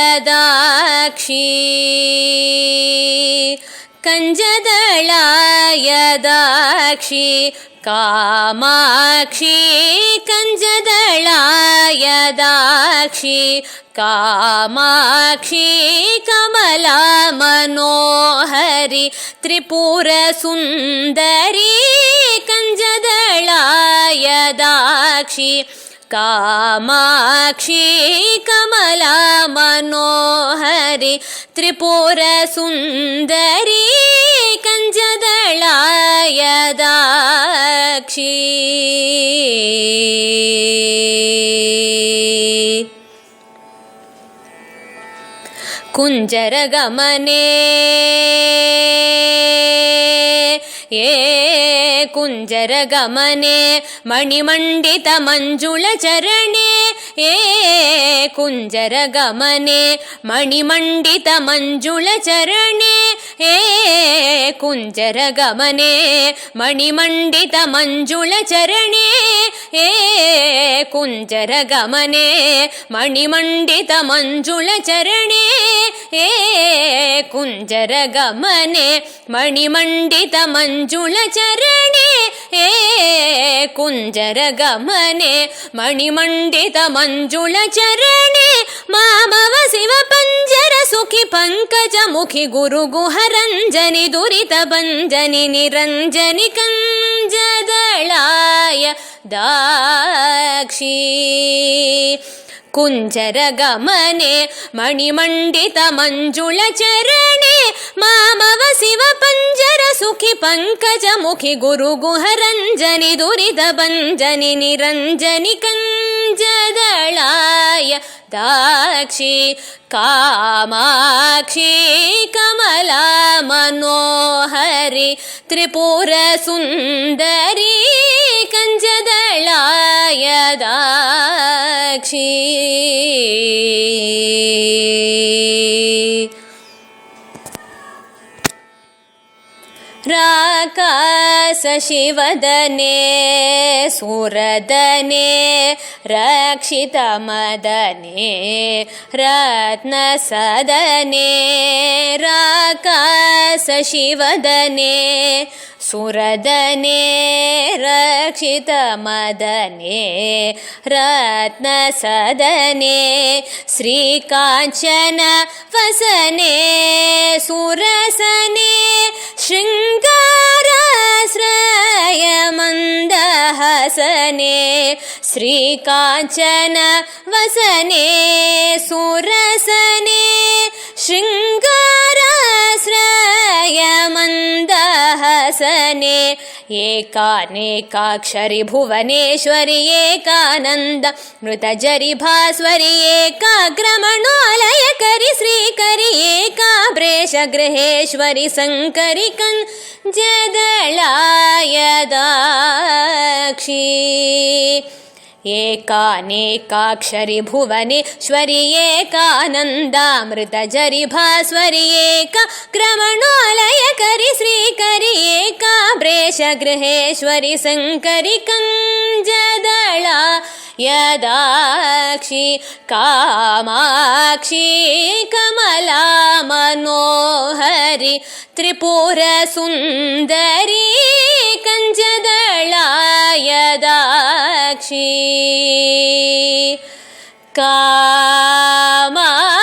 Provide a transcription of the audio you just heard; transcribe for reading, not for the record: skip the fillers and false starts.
ಕಂಜದಳಾಯದಾಕ್ಷಿ ಕಂಜದಳಾಯದಾಕ್ಷಿ ಕಾಮಾಕ್ಷಿ ಕಂಜದಳಾಯದಾಕ್ಷಿ ಕಾಮಾಕ್ಷಿ ಕಮಲಾ ಮನೋಹರಿ ತ್ರಿಪುರ ಸುಂದರಿ ಕಂಜದಳಾಯದಾಕ್ಷಿ ಕಾಮಾಕ್ಷಿ ಕಮಲಾ ಮನೋಹರಿ ತ್ರಿಪುರ ಸುಂದರಿ ಕಂಜದಳಾಯದಾಕ್ಷಿ ಕುಂಜರಗಮನೆ ಕುಂಜರಗಮನೆ ಮಣಿಮಂಡಿತ ಮಂಜುಳ ಚರಣೆ ಕುಂಜರಗಮನೆ ಮಣಿಮಂಡಿತ ಮಂಜುಳ ಚರಣೆ ಕುಂಜರಗಮನೆ ಮಣಿಮಂಡಿತ ಮಂಜುಳ ಚರಣೆ ಕುಂಜರಗಮನೆ ಮಣಿಮಂಡಿತ ಮಂಜುಳ ಚರಣೆ ಕುಂಜರಗಮನೆ ಮಣಿಮಂಡಿತ ಮಂಜುಳ ಚರಣೆ ಕುಂಜರಗಮನೆ ಮಣಿಮಂಡಿತ ಮಂಜುಳ ಚರಣೆ ಮಾಮವ ಶಿವ ಪಂಜರ ಸುಖಿ ಪಂಕಜ ಮುಖಿ ಗುರು ಗುಹರಂಜನಿ ದುರಿತ ಭಂಜನಿ ನಿರಂಜನಿ ಕಂಜದಳಾಯ ದಾಕ್ಷಿ ಕುಂಜರಗಮನೆ ಮಣಿಮಂಡಿತ ಮಂಜುಳ ಚರಣೆ ಮಾಮವ ಶಿವ ಪಂಜರ ಸುಖಿ ಪಂಕಜ ಮುಖಿ ಗುರು ಗುಹರಂಜನಿ ದುರಿತ ಭಂಜನಿ ನಿರಂಜನಿ ಕಂಜದಳಾಯ ದಾಕ್ಷಿ ಕಾಮಾಕ್ಷಿ ಕಮಲಾ ಮನೋಹರಿ ತ್ರಿಪುರ ಸುಂದರಿ ಕಂಜದಳಾಯದಾಕ್ಷಿ ರಾಕಾಸ ಶಿವದನೆ ಸುರದನೆ ರಕ್ಷಿತ ಮದನೆ ರತ್ನ ಸದನೆ ರಾಕಾಸ ಶಿವದನೆ ಸುರದನೆ ರಕ್ಷಿತ ಮದನೆ ರತ್ನ ಸದನೆ ಶ್ರೀಕಾಂಚನ ವಸನೆ ಸುರಸನೆ ಶೃಂಗಾರಾಶ್ರಯ ಮಂದಹಸನೆ ಶ್ರೀಕಾಂಚನ ವಸನೆ ಸುರಸನೆ ಶೃಂಗಾರಾಶ್ರಯ ಮಂದಹಸನೆ ಏಕಾನೇಕಾಕ್ಷರಿ ಭುವನೇಶ್ವರಿ ಏಕಾನಂದ ಮೃತಜರಿ ಭಾಸ್ವರಿ ಏಕಾಗ್ರಮಣೋಲಯಕರಿ ಶ್ರೀಕರಿ ಏಕಾಬ್ರೇಶ ಗೃಹೇಶ್ವರಿ ಶಂಕರಿ ಕಂಜದಳಾಯದಾಕ್ಷಿ ಏಕಾನೇಕಾಕ್ಷರಿ ಭುವನೇಶ್ವರಿ ಏಕಾನಂದಾಮೃತಜರಿ ಭಾಸ್ವರಿ ಏಕಾಗ್ರಮಣೋಲಯಕರಿ ಶ್ರೀಕರಿ ಏಕಾಬ್ರೇಶ ಗೃಹೇಶ್ವರಿ ಶಂಕರಿ ಕಂಜದಳಾಯದಾಕ್ಷಿ ಕಾಮಾಕ್ಷಿ ಕಮಲಾ ಮನೋಹರಿ ತ್ರಿಪುರ ಸುಂದರಿ ಕಂಜದಳಾಯದಾಕ್ಷಿ ಕಾಮಾಕ್ಷಿ